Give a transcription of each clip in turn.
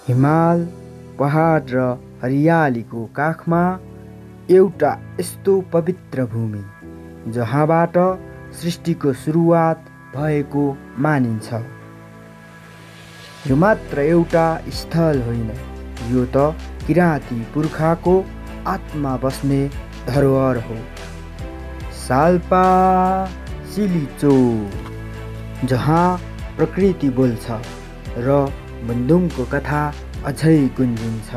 हिमाल, पहाड र हरियालीको काखमा एउटा यस्तो पवित्र भूमि जहाँबाट सृष्टिको सुरुवात भएको मानिन्छ। यो मात्र एउटा स्थल होइन, यो त किराँती पुर्खाको आत्मा बस्ने धरोहर हो। साल्पा सिलिचो, जहाँ प्रकृति बोल्छ र बन्दुङको कथा अझै गुन्जिन्छ।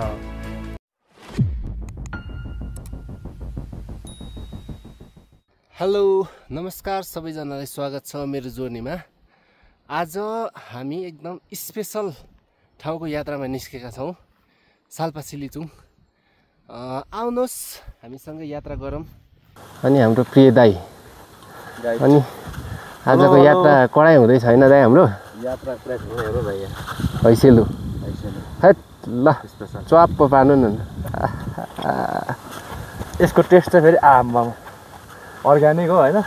हेलो, नमस्कार सबैजनालाई, स्वागत छ मेरो जर्नीमा। आज हामी एकदम स्पेसल ठाउँको यात्रामा निस्केका छौँ, साल्पा सिलिचुङ। आउनुहोस् हामीसँग यात्रा गरौँ। अनि हाम्रो प्रिय दाई, अनि आजको यात्रा कडाइ हुँदै छैन दाई? हाम्रो यात्रा पुरा ठुलो हो भैया। हैसेलु हैट ल चप्प पार्नु न। यसको टेस्ट चाहिँ फेरि आम्मा अर्ग्यानिक हो होइन?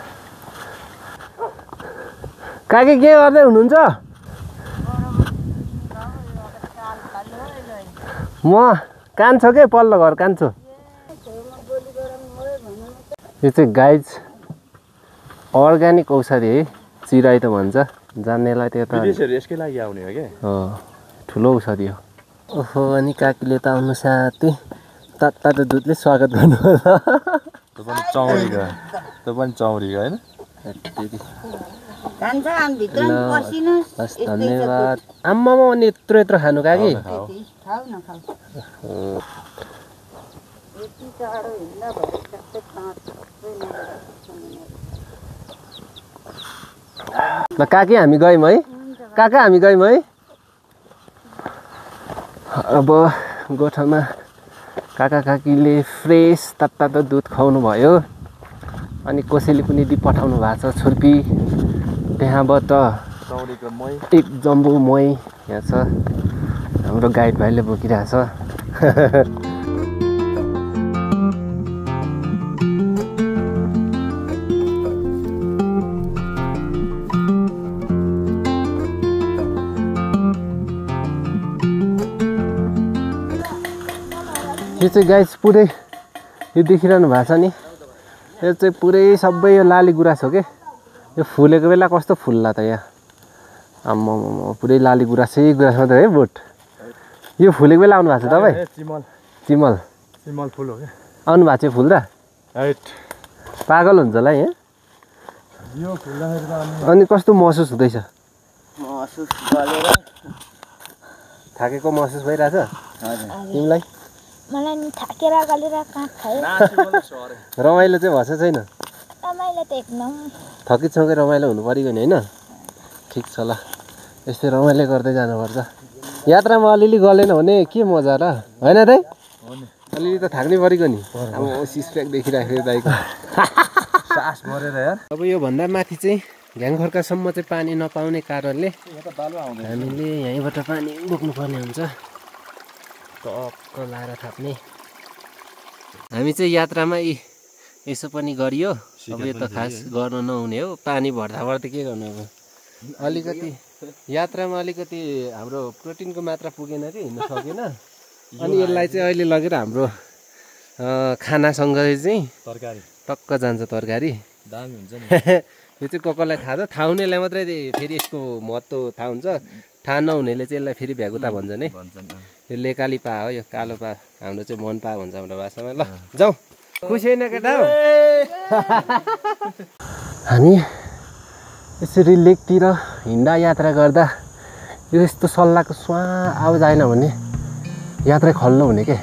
काकी के गर्दै हुनुहुन्छ? म कान्छो के पल्लो घर कान्छो। यो चाहिँ गाइज अर्ग्यानिक औषधि है, चिराई त भन्छ, जान्नेलाई त्यो त यसकै लागि आउने हो क्या। ठुलो औषधि हो। ओहो, अनि काकीले त आउनु साथै तातो दुधले स्वागत गर्नु होला। त्यो पनि चौरीको होइन? हस् धन्यवाद। आम्मामा अनि यत्रो यत्रो खानु काकी? ल काकी हामी गयौँ है, काका हामी गयौँ है। अब गोठामा काका काकीले फ्रेस तातो दुध खुवाउनु भयो। अनि कसैले पनि दिई पठाउनु भएको छ छुर्पी। त्यहाँबाट एक जम्बो मही यहाँ छ, हाम्रो गाइड भाइले बोकिरहेछ। यो चाहिँ गाइस पुरै यो देखिरहनु भएको छ नि, यो चाहिँ पुरै सबै यो लाली गुराँस हो कि। यो फुलेको बेला कस्तो फुल्ला त यहाँ। आम्मामा पुरै लाली गुराँसै गुराँस मात्रै है बोट। यो फुलेको बेला आउनु भएको छ तपाईँ? चिमल चिमल फुल हो क्या। आउनु भएको छ फुल्दा? पागल हुन्छ होला यहाँ। अनि कस्तो महसुस हुँदैछ? महसुस गरेर थाकेको महसुस भइरहेछ तिमीलाई? मलाई नि थाकेर गलेर काँट खायो। रमाइलो चाहिँ भएछ छैन? रमाइलो त एकदम। थकितसँगै रमाइलो हुनु पऱ्यो नि होइन? ठिक छ ल, यस्तै रमाइलो गर्दै जानुपर्छ। यात्रामा अलिअलि गलेन भने के मजा र, होइन दाइ? अलिअलि त थाक्नै परेको नि। अब सिक्स प्याक देखिराखेको दाइको सास भरेर यार। अब योभन्दा माथि चाहिँ घ्याङखर्कासम्म चाहिँ पानी नपाउने कारणले हामीले यहीँबाट पानी बोक्नुपर्ने हुन्छ। टक्क लाएर थाप्ने। हामी चाहिँ यात्रामा यसो पनि गरियो। अब यो त खास गर्न नहुने हो, पानी भर्दा भर्दै के गर्नु। अब अलिकति यात्रामा अलिकति हाम्रो प्रोटिनको मात्रा पुगेन कि हिँड्न सकेन। अनि यसलाई चाहिँ अहिले लगेर हाम्रो खानासँगै चाहिँ तरकारी टक्क जान्छ। तरकारी दामी हुन्छ नि। यो चाहिँ कसलाई थाहा छ, थाहा हुनेलाई मात्रै फेरि यसको महत्त्व थाहा हुन्छ। थाहा नहुनेले चाहिँ यसलाई फेरि भ्यागुता भन्छन् है। यो लेकाली पा हो, यो कालो पा, हाम्रो चाहिँ मन पा भन्छ हाम्रो भाषामा। ल जाउँ, खुसी होइन केटा? हामी यसरी लेकतिर हिँड्दा यात्रा गर्दा यो यस्तो सल्लाहको स्वा आवाज आएन भने यात्रा खल्लो हुने के।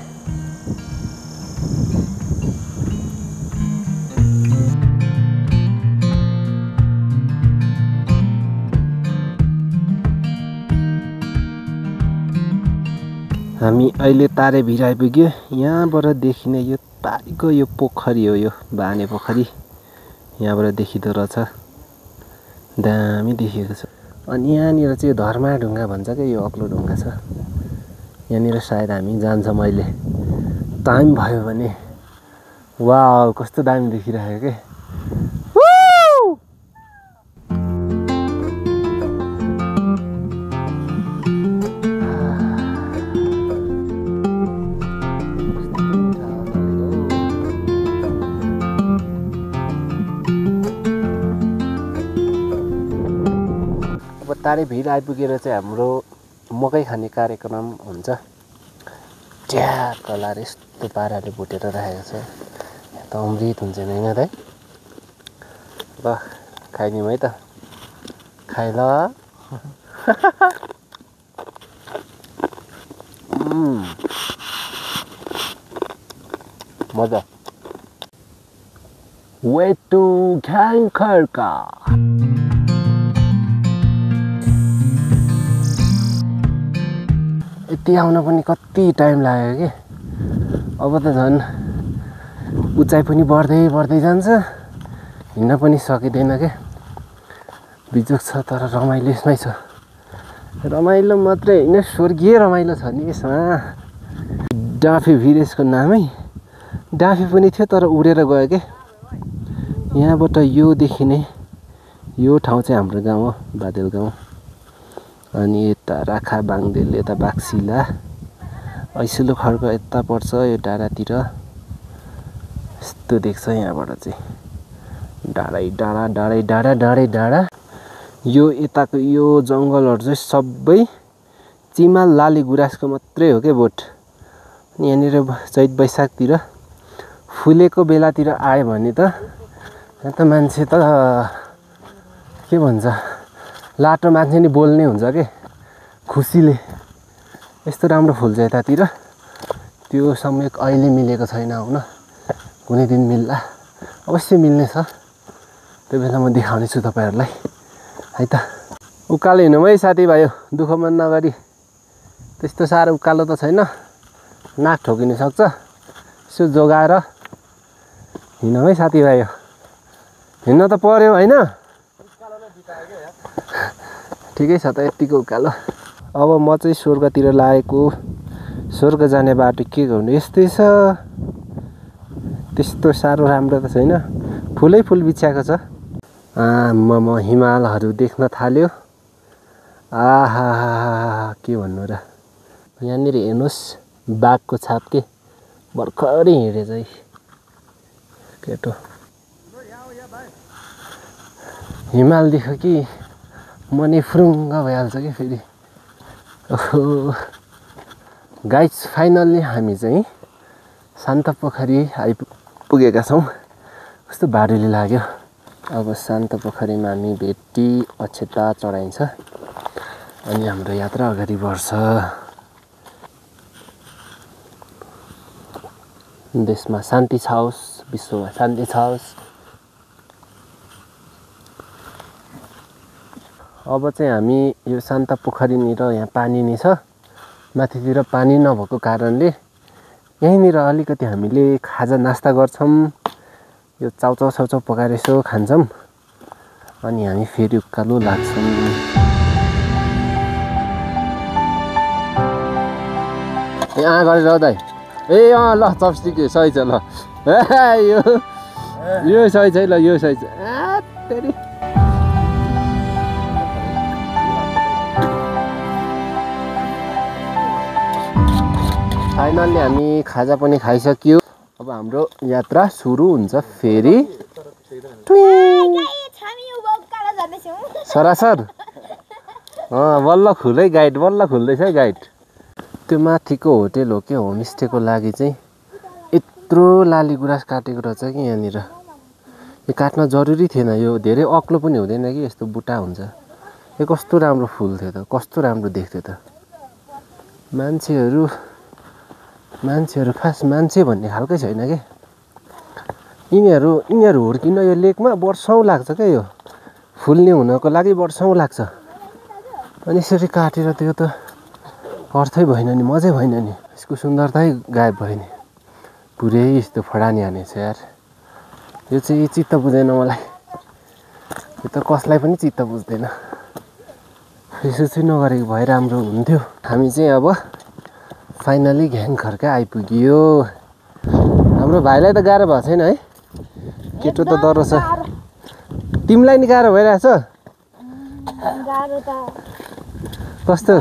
हामी अहिले तारे भिर आइपुग्यो। यहाँबाट देखिने यो पारिको यो पोखरी हो, यो बाने पोखरी यहाँबाट देखिँदो रहेछ। दामी देखिएको छ। अनि यहाँनिर चाहिँ यो धर्मा ढुङ्गा भन्छ क्या, यो अग्लो ढुङ्गा छ। यहाँनिर सायद हामी जान्छौँ अहिले, टाइम भयो भने। वाउ कस्तो दामी देखिरहेको के। यतारै भिर आइपुगेर चाहिँ हाम्रो मकै खाने कार्यक्रम हुन्छ। च्याकलार यस्तो पाराले भुटेर राखेको छ, त अमृत हुन्छ नि होइन दाइ? ल खाइदिउँ है त, खाइ ल। मजा। Way to Ghyangkharka. यति आउन पनि कति टाइम लाग्यो कि, अब त झन् उचाइ पनि बढ्दै बढ्दै जान्छ, हिँड्न पनि सकिँदैन के। बिजोग छ तर रमाइलो यसमै छ। रमाइलो मात्रै होइन, स्वर्गीय रमाइलो छ नि यसमा। डाँफे भिलेजको नामै डाँफे पनि थियो तर उडेर गयो के। यहाँबाट यो देखिने यो ठाउँ चाहिँ हाम्रो गाउँ हो, बादेल गाउँ। अनि यता राखा बाङदेल, यता बाक्सिला, ऐसुलो खड्क यता पर्छ यो डाँडातिर। यस्तो देख्छ यहाँबाट चाहिँ, डाँडै डाँडा डाँडै डाँडा डाँडै डाँडा। यो यताको यो जङ्गलहरू चाहिँ सबै चिमाल लाली गुराँसको मात्रै हो क्या बोट। अनि यहाँनिर चैत वैशाखतिर फुलेको बेलातिर आयो भने त यहाँ त मान्छे त के भन्छ, लाटो मान्छे नि बोल्ने हुन्छ के खुसीले। यस्तो राम्रो फुल्छ यतातिर। त्यो समय अहिले मिलेको छैन आउन, कुनै दिन मिल्ला, अवश्य मिल्ने छ। त्यो बेला म देखाउने छु तपाईँहरूलाई है त। उकालो हिँडौँ है साथीभाइ, दुःख मन नगरी। त्यस्तो साह्रो उकालो त छैन, नाक ठोकिन सक्छ। यसो जोगाएर हिँडौँ है साथीभाइ, हिँड्न त पर्यो होइन। ठिकै छ त यत्तिको उकालो। अब म चाहिँ स्वर्गतिर लागेको। स्वर्ग जाने बाटो के गर्नु, यस्तै छ। त्यस्तो साह्रो राम्रो त छैन, फुलै फुल बिछ्याएको छ। म हिमालहरू देख्न थाल्यो। आहा के भन्नु र। यहाँनिर हेर्नुहोस् बाघको छाप के, भर्खरै हिँडेछ है केटो। हिमाल देख्यो कि मनै फुरुङ्ग भइहाल्छ कि फेरि। ओहो गाइस, फाइनल्ली हामी चाहिँ शान्त पोखरी आइपुगेका छौँ। कस्तो बारुली लाग्यो। अब शान्त पोखरीमा हामी भेटी अक्षता चढाइन्छ अनि हाम्रो यात्रा अगाडि बढ्छ। देशमा शान्ति छाओस्, विश्वमा शान्ति छाओस्। अब चाहिँ हामी यो शान्त पोखरीनिर यहाँ पानी नै छ, माथितिर पानी नभएको कारणले यहीँनिर अलिकति हामीले खाजा नास्ता गर्छौँ। यो चाउचाउ साउचाउ पकाएर यसो खान्छौँ अनि हामी फेरि उकालो लाग्छौँ। यहाँ गरेर हो दाइ। ए ल चपस्टिक सही छ ल। यो सही छ है ल, यो सही छ। तेरि फाइनल्ली हामी खाजा पनि खाइसक्यो। अब हाम्रो यात्रा सुरु हुन्छ फेरि। सरासर बल्ल खुलै गाइड, बल्ल खुल्दैछ है गाइड। त्यो माथिको होटेल हो कि होमस्टेको लागि चाहिँ यत्रो लाली गुराँस काटेको रहेछ कि यहाँनिर। यो काट्न जरुरी थिएन, यो धेरै अग्लो पनि हुँदैन कि, यस्तो बुट्टा हुन्छ। यो कस्तो राम्रो फुल थियो त, कस्तो राम्रो देख्थ्यो त। मान्छेहरू खास मान्छे भन्ने खालकै छैन के। यिनीहरू हुर्किन यो लेकमा वर्षौँ लाग्छ क्या। यो फुल्ने हुनको लागि वर्षौँ लाग्छ। अनि यसरी काटेर त्यो त अर्थै भएन नि, मजै भएन नि। यसको सुन्दरतै गायब भयो नि। पुरै यस्तो फडानी हानेछ यार। यो चाहिँ चित्त बुझेन मलाई। यो त कसलाई पनि चित्त बुझ्दैन। यसो चाहिँ नगरेको भए राम्रो हुन्थ्यो। हामी चाहिँ अब फाइनली घ्याङखर्का आइपुग्यो। हाम्रो भाइलाई त गाह्रो भएको छैन है, केटो त डह्रो छ। तिमीलाई नि गाह्रो भइरहेछ? कस्तो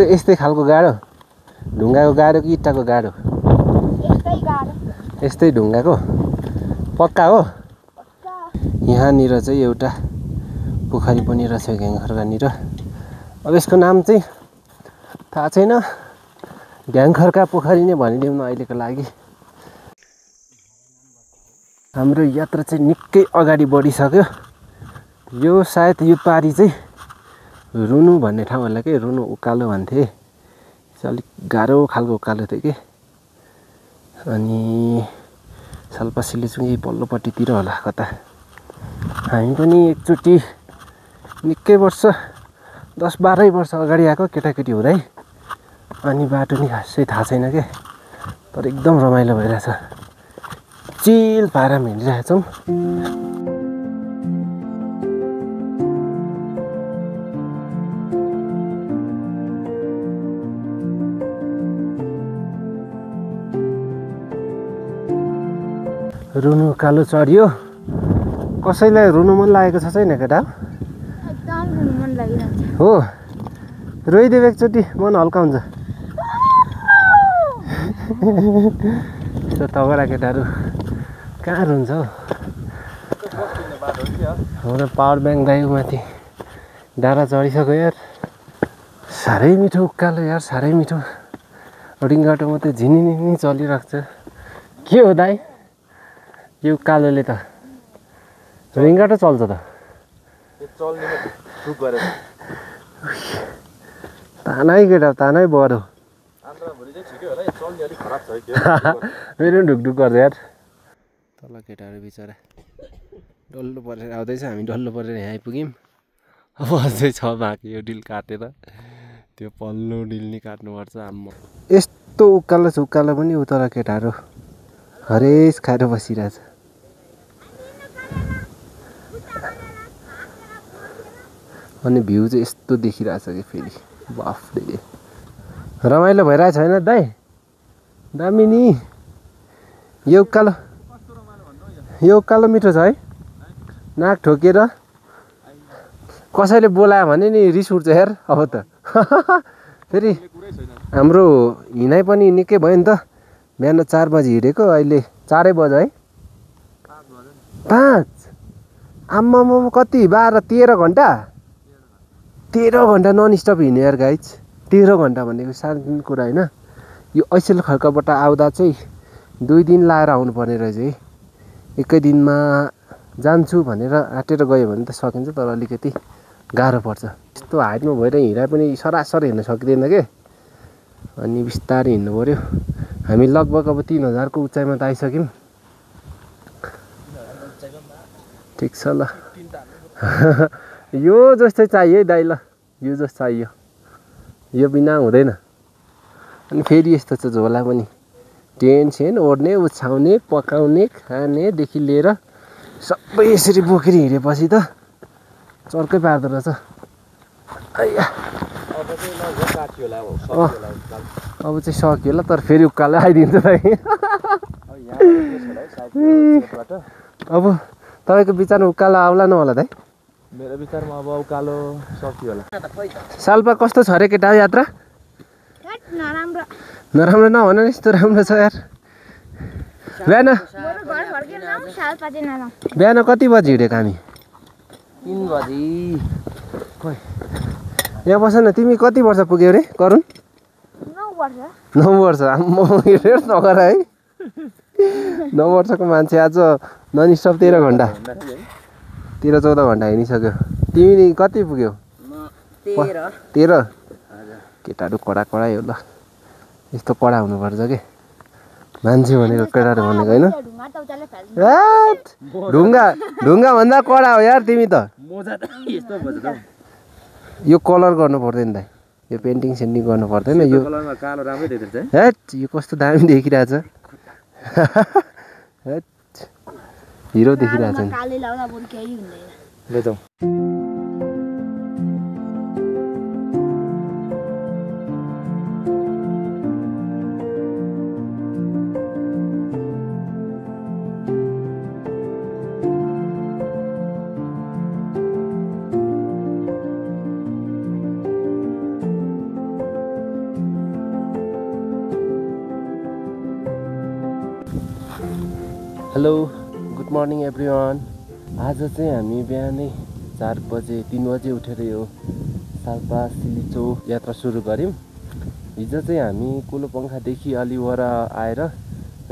यस्तै खालको गाह्रो? ढुङ्गाको गाह्रो कि इँटाको गाह्रो? यस्तै ढुङ्गाको पक्का हो। यहाँनिर चाहिँ एउटा पोखरी पनि रहेछ घ्याङखर्कानिर। अब यसको नाम चाहिँ थाहा छैन, घ्याङखर्का पोखरी नै भनिदिउँ न अहिलेको लागि। हाम्रो यात्रा चाहिँ निकै अगाडि बढिसक्यो। यो सायद यो पारी चाहिँ रुनु भन्ने ठाउँ होला कि, रुनु उकालो भन्थे। अलिक गाह्रो खालको उकालो थियो कि। अनि सालपासीले चाहिँ पल्लोपट्टितिर होला कता। हामी पनि एकचोटि निकै वर्ष 10-12 वर्ष अगाडि आएको केटाकेटी हुँदै। अनि बाटो नि खासै थाहा छैन के, तर एकदम रमाइलो भइरहेछ। चिल पारामा हिँडिरहेछौँ। रुनु उकालो चढियो। कसैलाई रुनु मन लागेको छ छैन केटा? एकदम रुनु मन लागिरहेछ। हो, रोइदेऊ एकचोटि, मन हल्का हुन्छ। यस्तो तगडा केटाहरू कहाँ रुन्छ हौ? हाम्रो पावर ब्याङ्क दाइ माथि डाँडा चढिसक्यो यार। साह्रै मिठो उकालो यार, साह्रै मिठो। रिङ्गाटो मात्रै झिनिनी चलिरहेको छ। के हो दाइ यो उकालोले त? रिङ्गाटो चल्छ त। तानै केटा, तानै बढो। मेरो ढुकढुक गर्छ यार। तल केटाहरू बिचरा डल्लो परेर आउँदैछ, हामी डल्लो परेर यहाँ आइपुग्यौँ। अब अझै छ बाँकी यो डिल काटेर, त्यो पल्लो डिल नि काट्नुपर्छ। आम्मा यस्तो उकालो छ, उकालो पनि उता केटाहरू हरेस खाएर बसिरहेछ। अनि भ्यू चाहिँ यस्तो देखिरहेछ कि फेरि बाफले। रमाइलो भइरहेछ होइन दाइ? दामी नि यो उकालो, यो उकालो मिठो छ है। नाक ठोकेर कसैले बोलायो भने नि रिस उठ्छ यार। अब त फेरि हाम्रो हिँडाइ पनि निकै भयो नि त। बिहान 4 बजी हिँडेको, अहिले 4 बज्यो है। 5 आम्मामा कति 12-13 घन्टा। 13 घन्टा नन स्टप हिँड्यो यार गाइज। 13 घन्टा भनेको सानो कुरा होइन। यो ऐसेल खर्काबाट आउँदा चाहिँ 2 दिन लाएर आउनुपर्ने रहेछ है। एकै दिनमा जान्छु भनेर आँटेर गयो भने त सकिन्छ, तर अलिकति गाह्रो पर्छ। यस्तो हाइटमा भएर हिँडाइ पनि सरासर हिँड्न सकिँदैन के। अनि बिस्तारै हिँड्नु पऱ्यो। हामी लगभग अब 3000 को उचाइमा त आइसक्यौँ। ठिक छ ल। यो जस्तै चाहियो है दाइ ल, यो जस्तो चाहियो। यो बिना हुँदैन। अनि फेरि यस्तो छ झोला पनि, टेन्सन ओढ्ने, उछाउने, पकाउने, खानेदेखि लिएर सबै यसरी बोकेर हिँडेपछि त चर्कै पार्दो रहेछ। अब चाहिँ सक्यो होला, तर फेरि उकालो आइदिन्छ दाइ। अब तपाईँको विचारमा उकालो आउला नहोला दाइ? मेरो विचारमा अब उकालो सकियो होला। सालपा कस्तो छ अरे केटा यात्रा? नराम्रो। नराम्रो नभन नि, यस्तो राम्रो छ यार। बिहान कति बजी हिँडेको हामी? 3 बजी। खोइ यहाँ बस न। तिमी कति वर्ष पुग्यौ रे करुण? 9 वर्ष। आम्मा हेर नगर है। 9 वर्षको मान्छे आज नन स्टप 13 घन्टा 13-14 घन्टा हिँडिसक्यो। तिमी कति पुग्यौ? 13। केटाहरू कडा हो ल। यस्तो कडा हुनुपर्छ के मान्छे भनेको, केटाहरू भनेको होइन। ढुङ्गा भन्दा कडा हो यार तिमी त। यो कलर गर्नु पर्दैन दाइ, यो पेन्टिङ सेन्टिङ गर्नु पर्दैन। यो कलरमा कालो राम्रै देखिन्छ है। हेट यो कस्तो दामी देखिरहेछ। हेट हिरो देखिरहेछ नि। बेचौँ। Hello, good morning everyone. आज चाहिँ हामी बिहानै 4 बजे 3 बजे उठेर यो साल्पा सिलिचो यात्रा सुरु गऱ्यौँ। हिजो चाहिँ हामी कुलोपङ्खादेखि अलि वर आएर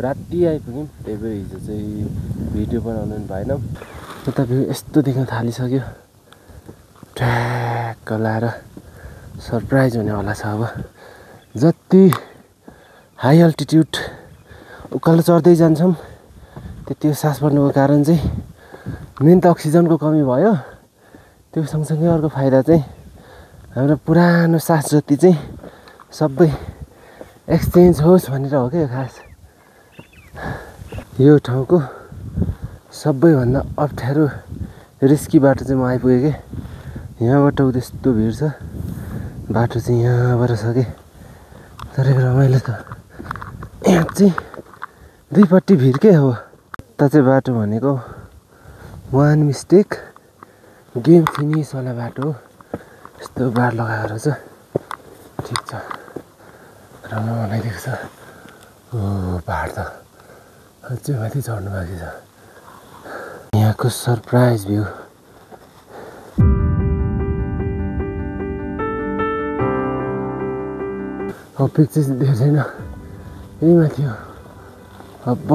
राति आइपुग्यौँ। त्यही भएर हिजो चाहिँ भिडियो बनाउनु भएन। उता भ्यू यस्तो देख्न थालिसक्यो, ट्र्याक्क लाएर सरप्राइज हुनेवाला छ। अब जति हाई अल्टिट्युड उकालो चढ्दै जान्छौँ त्यति सास बढ्नुको कारण चाहिँ मेन त अक्सिजनको कमी भयो। त्यो सँगसँगै अर्को फाइदा चाहिँ हाम्रो पुरानो सास जति चाहिँ सबै एक्सचेन्ज होस् भनेर हो क्या खास। यो ठाउँको सबैभन्दा अप्ठ्यारो रिस्की बाटो चाहिँ म आइपुगेँ कि यहाँबाट त्यस्तो भिड छ। बाटो चाहिँ यहाँबाट छ कि तर रमाइलो छ। यहाँ चाहिँ दुईपट्टि भिडकै हो। यता चाहिँ बाटो भनेको वान मिस्टेक गेम फिनिस वाला बाटो हो। यस्तो बार लगाएर छ, ठिक छ, राम्रो बनाइदिएको छ। ओ पहाड त अझै माथि चढ्नु बाँकी छ। यहाँको सरप्राइज भ्यू। पिक चाहिँ धेरै छैन, यही माथि हो। अब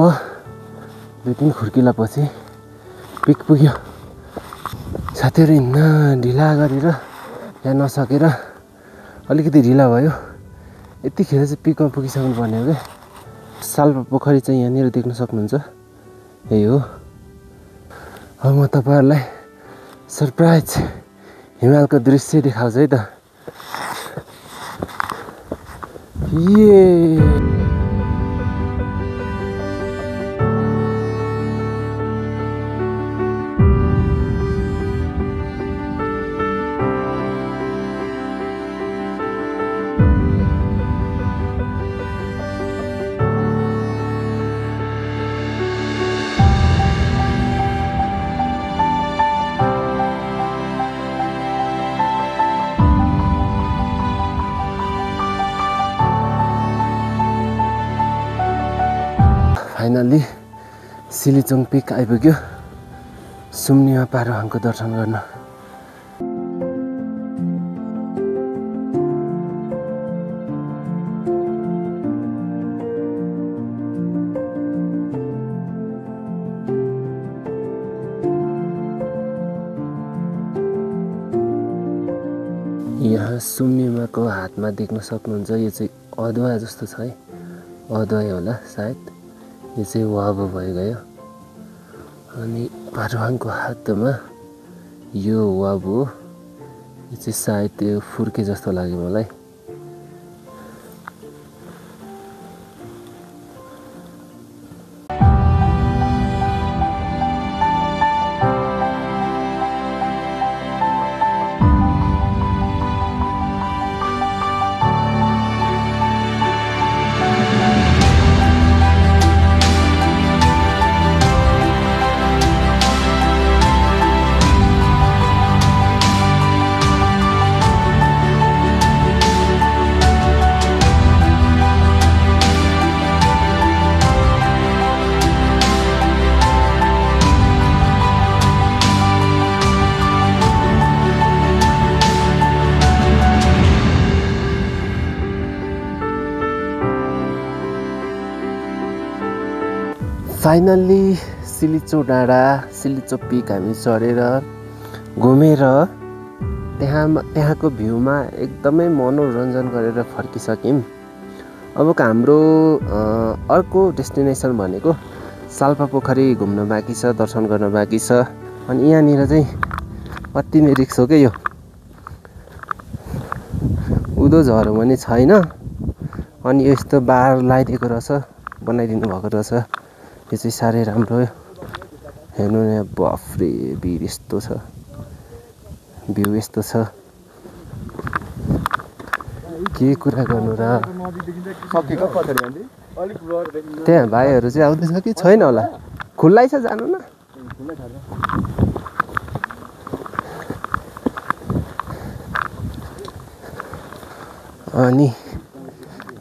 2-3 खुर्किला पछि पिक पुग्यो। साथीहरू हिँड्न ढिला गरेर या नसकेर अलिकति ढिला भयो। यतिखेर चाहिँ पिकमा पुगिसक्नु पर्ने हो क्या। साल्पा पोखरी चाहिँ यहाँनिर देख्न सक्नुहुन्छ, यही हो। अब म तपाईँहरूलाई सरप्राइज हिमालको दृश्य देखाउँछु है त। फाइनली सिलिचोङ पिक आइपुग्यो। सुम्निमा पारोहाङको दर्शन गर्न। यहाँ सुम्निमाको हातमा देख्न सक्नुहुन्छ, यो चाहिँ अदुवा जस्तो छ है, अदुवा होला सायद। यो चाहिँ वाबो भइगयो। अनि पारोहाङको हातमा यो वाबो हो। यो चाहिँ सायद त्यो फुर्के जस्तो लाग्यो मलाई। फाइनल्ली सिलिचो डाँडा, सिलिचो पिक हामी चढेर घुमेर त्यहाँको भ्यूमा एकदमै मनोरञ्जन गरेर फर्किसक्यौँ। अब हाम्रो अर्को डेस्टिनेसन भनेको साल्पा पोखरी घुम्न बाँकी छ, दर्शन गर्न बाँकी छ। अनि यहाँनिर चाहिँ अति नै रिक्स हो क्या यो। उदो झरो पनि छैन। अनि यस्तो बार लगाइदिएको रहेछ, बनाइदिनु भएको रहेछ। यो चाहिँ साह्रै राम्रो हो। हेर्नु न, बाफ्रे भिड यस्तो छ, भ्यू यस्तो छ, के कुरा गर्नु र। त्यहाँ भाइहरू चाहिँ आउँदैछ कि छैन होला, खुल्लै छ, जानु न। अनि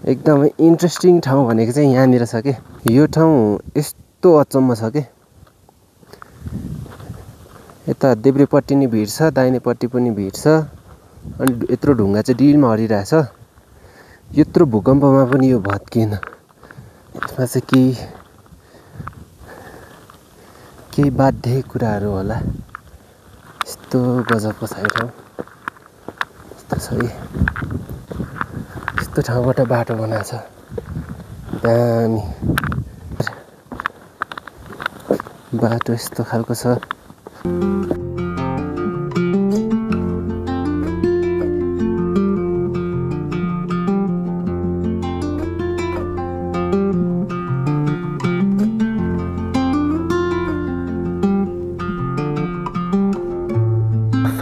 एकदमै इन्ट्रेस्टिङ ठाउँ भनेको चाहिँ यहाँनिर छ कि यो ठाउँ यस्तो अचम्म छ कि यता देब्रेपट्टि नि भिड छ, दाहिनेपट्टि पनि भिड छ। अनि यत्रो ढुङ्गा चाहिँ डिलमा हरिरहेछ। यत्रो भूकम्पमा पनि यो भत्किएन। यसमा चाहिँ केही बाध्य कुराहरू होला। यस्तो गजबको छ यो ठाउँ। यस्तो छ है, यस्तो ठाउँबाट बाटो बनाएको छ दामी। बाटो यस्तो खालको छ।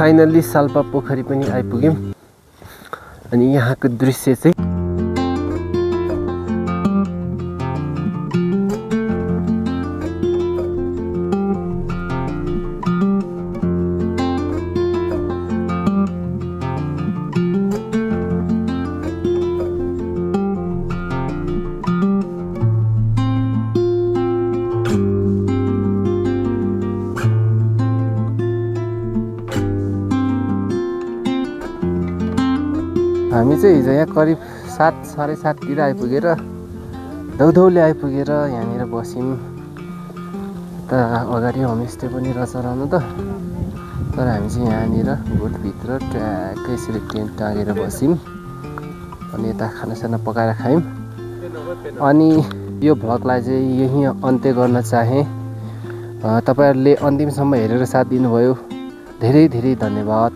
फाइनल्ली साल्पा पोखरी पनि आइपुग्यौँ। अनि यहाँको दृश्य चाहिँ हामी चाहिँ हिजो यहाँ करिब 7 साढे 7तिर आइपुगेर धौधौले आइपुगेर यहाँनिर बस्यौँ। त अगाडि होमस्टे पनि रहेछ रहनु त, तर हामी चाहिँ यहाँनिर गोठभित्र ट्याक्कै यसरी टेन्ट टाँगेर बस्यौँ। अनि यता खानासाना पकाएर खायौँ। अनि यो भ्लगलाई चाहिँ यहीँ अन्त्य गर्न चाहेँ। तपाईँहरूले अन्तिमसम्म हेरेर साथ दिनुभयो, धेरै धेरै धन्यवाद।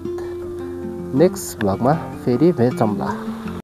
नेक्स्ट भ्लगमा फेरि भेटौँला।